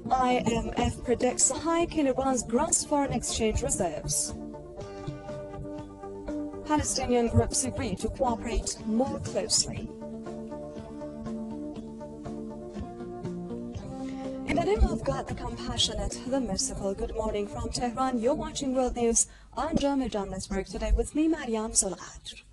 IMF predicts a hike in Iran's gross foreign exchange reserves. Palestinian groups agree to cooperate more closely. In the name of God, the compassionate, the merciful, good morning from Tehran. You're watching World News on Jam Network today with me, Maryam Zolqadr.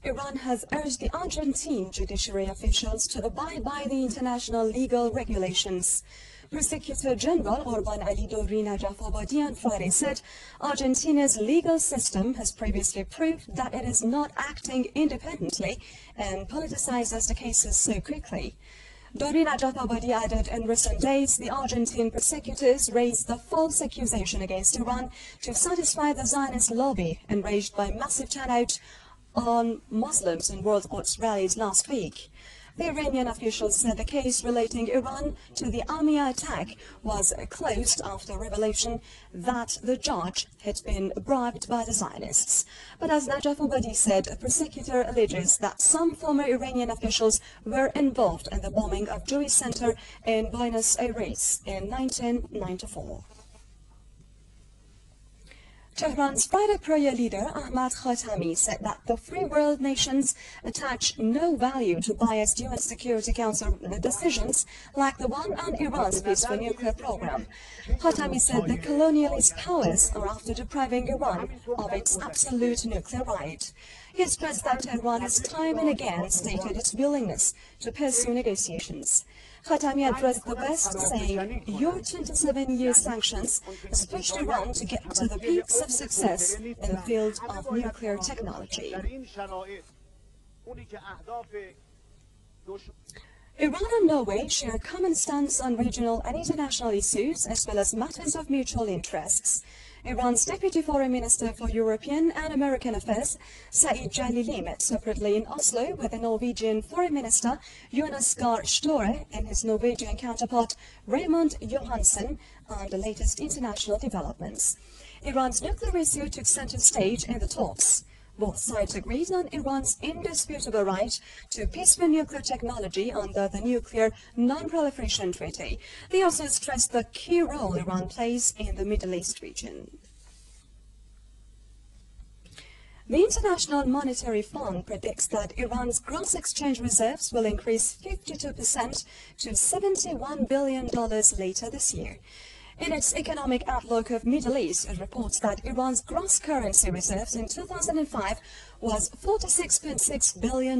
Iran has urged the Argentine judiciary officials to abide by the international legal regulations. Prosecutor General Orban Ali Dori Najafabadi on Friday said Argentina's legal system has previously proved that it is not acting independently and politicizes the cases so quickly. Dori Najafabadi added in recent days the Argentine prosecutors raised the false accusation against Iran to satisfy the Zionist lobby enraged by massive turnout on Muslims in World Quds rallies last week. The Iranian officials said the case relating Iran to the Amia attack was closed after revelation that the judge had been bribed by the Zionists. But as Najafabadi said, a prosecutor alleges that some former Iranian officials were involved in the bombing of Jewish Center in Buenos Aires in 1994. Tehran's Friday prayer leader Ahmad Khatami said that the free world nations attach no value to biased UN Security Council decisions like the one on Iran's peaceful nuclear program. Khatami said the colonialist powers are after depriving Iran of its absolute nuclear right. He stressed that Tehran has time and again stated its willingness to pursue negotiations. Khatami addressed the West, saying, "Your 27-year sanctions has pushed Iran to get to the peaks of success in the field of nuclear technology." Iran and Norway share a common stance on regional and international issues as well as matters of mutual interests. Iran's Deputy Foreign Minister for European and American Affairs, Saeed Jalili, met separately in Oslo with the Norwegian Foreign Minister Jonas Gahr Støre and his Norwegian counterpart Raymond Johansen on the latest international developments. Iran's nuclear issue took center stage in the talks. Both sides agreed on Iran's indisputable right to peaceful nuclear technology under the Nuclear Non-Proliferation Treaty. They also stressed the key role Iran plays in the Middle East region. The International Monetary Fund predicts that Iran's gross exchange reserves will increase 52% to $71 billion later this year. In its economic outlook of Middle East, it reports that Iran's gross currency reserves in 2005 was $46.6 billion.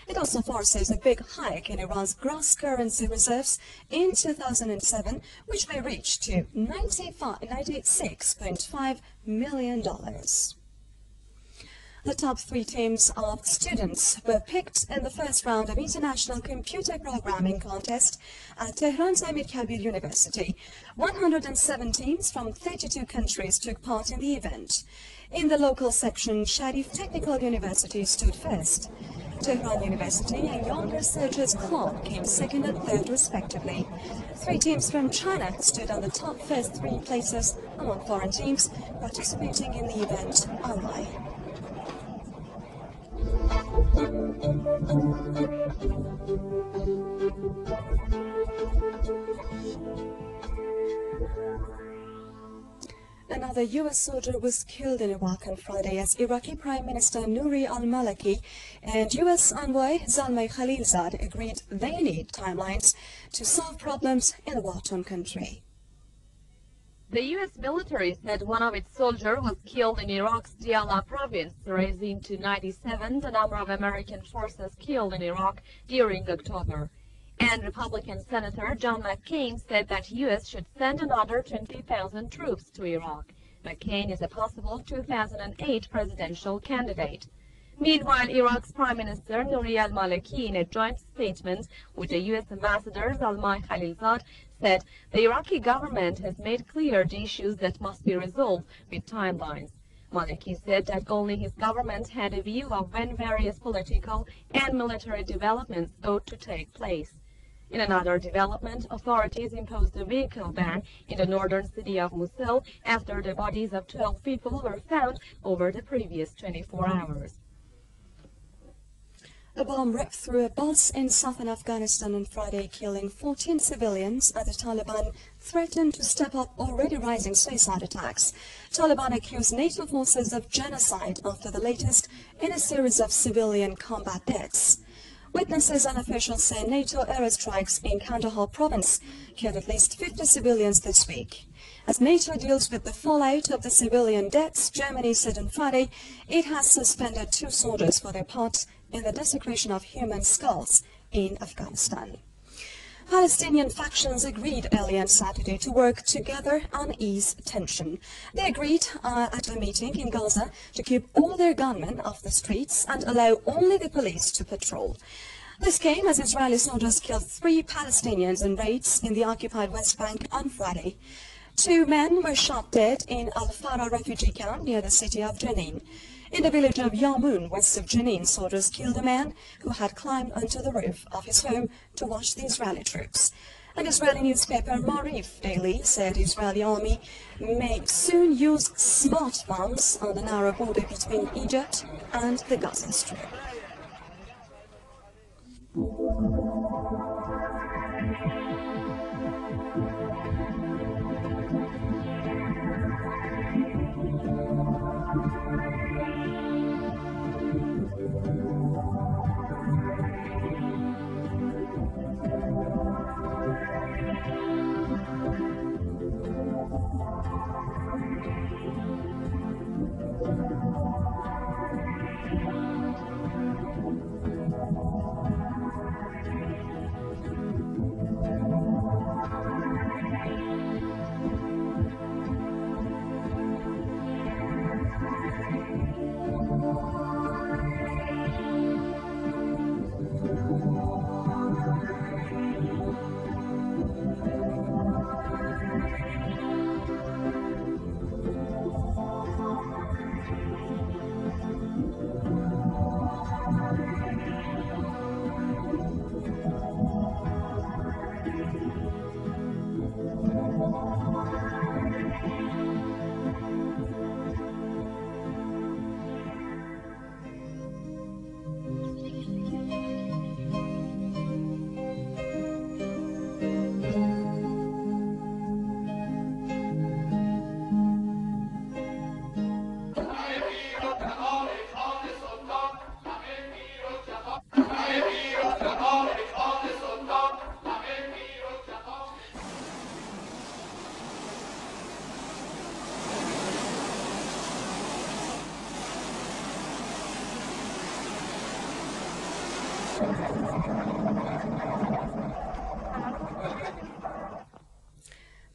It also foresees a big hike in Iran's gross currency reserves in 2007, which may reach to $96.5 million. The top 3 teams of students were picked in the first round of International Computer Programming Contest at Tehran's Amir Kabir University. 107 teams from 32 countries took part in the event. In the local section, Sharif Technical University stood first. Tehran University and Young Researchers Club came second and third respectively. 3 teams from China stood on the top first 3 places among foreign teams participating in the event online. Another U.S. soldier was killed in Iraq on Friday as Iraqi Prime Minister Nouri al-Maliki and U.S. envoy Zalmay Khalilzad agreed they need timelines to solve problems in the war-torn country. The U.S. military said one of its soldiers was killed in Iraq's Diyala province, raising to 97 the number of American forces killed in Iraq during October. And Republican Senator John McCain said that U.S. should send another 20,000 troops to Iraq. McCain is a possible 2008 presidential candidate. Meanwhile, Iraq's Prime Minister Nouri al-Maliki, in a joint statement with the U.S. Ambassador Zalmay Khalilzad, said the Iraqi government has made clear the issues that must be resolved with timelines. Maliki said that only his government had a view of when various political and military developments ought to take place. In another development, authorities imposed a vehicle ban in the northern city of Mosul after the bodies of 12 people were found over the previous 24 hours. A bomb ripped through a bus in southern Afghanistan on Friday, killing 14 civilians as the Taliban threatened to step up already rising suicide attacks. Taliban accused NATO forces of genocide after the latest in a series of civilian combat deaths. Witnesses and officials say NATO airstrikes in Kandahar province killed at least 50 civilians this week. As NATO deals with the fallout of the civilian deaths, Germany said on Friday it has suspended 2 soldiers for their part in the desecration of human skulls in Afghanistan. Palestinian factions agreed early on Saturday to work together on ease tension. They agreed at a meeting in Gaza to keep all their gunmen off the streets and allow only the police to patrol. This came as Israeli soldiers killed 3 Palestinians in raids in the occupied West Bank on Friday. 2 men were shot dead in Al-Farah refugee camp near the city of Jenin. In the village of Yamun, west of Jenin, soldiers killed a man who had climbed onto the roof of his home to watch the Israeli troops. An Israeli newspaper, Maariv Daily, said the Israeli army may soon use smart bombs on the narrow border between Egypt and the Gaza Strip.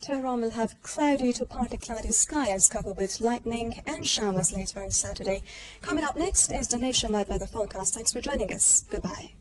Tehran will have cloudy to partly cloudy skies covered with lightning and showers later on Saturday. Coming up next is the nationwide weather forecast. Thanks for joining us. Goodbye.